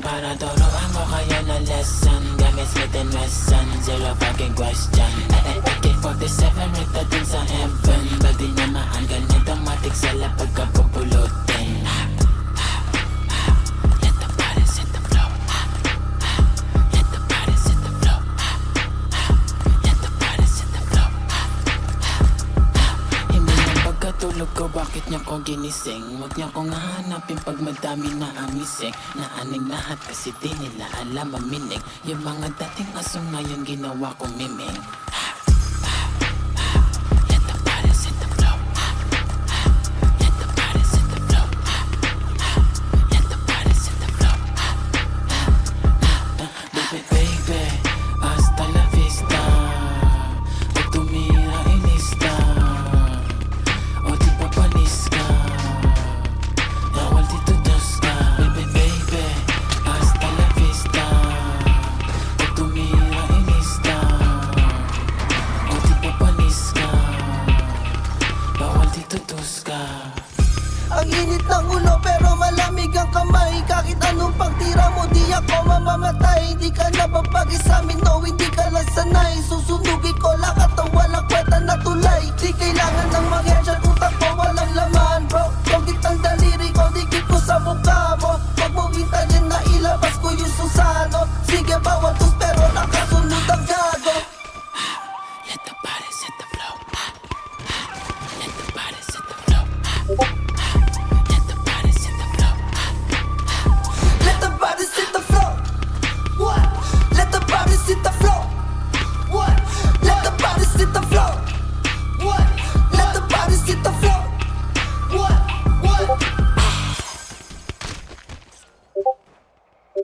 para turuan ko kayo na lesson. Gamit Smith and Wesson, zero fucking question. AK-47 rekta din sa heaven. Badi namaan ganito matik sa lapag kapupulutin. Let the body set the flow. Let the body set the flow. Let the body set the flow. Hindi na pagkatulog ko, bakit niya ko ginising? Huwag niya kong hahanapin pag madami na amising. Naanig lahat kasi di nila alam maminig. Yung mga dating aso ngayon ginawa kong miming. Let the body set the flow. Let the body set the flow. Let the body set the flow. Baby, baby, hasta la vista. Pag tumira inista, o di papanis ka, bawal dito dos ka. Baby, baby, hasta la vista. Pag tumira inista, o di papanis ka, bawal dito dos ka. Ang init ng ulo pero malamig ang kamay. Kahit anong pagtira mo di ako mamamatay. Di ka napapagi sa amin, no, hindi ka lang sanay. Susunugin ko lahat ng walang kwenta na tulay. Di kailangan ng mga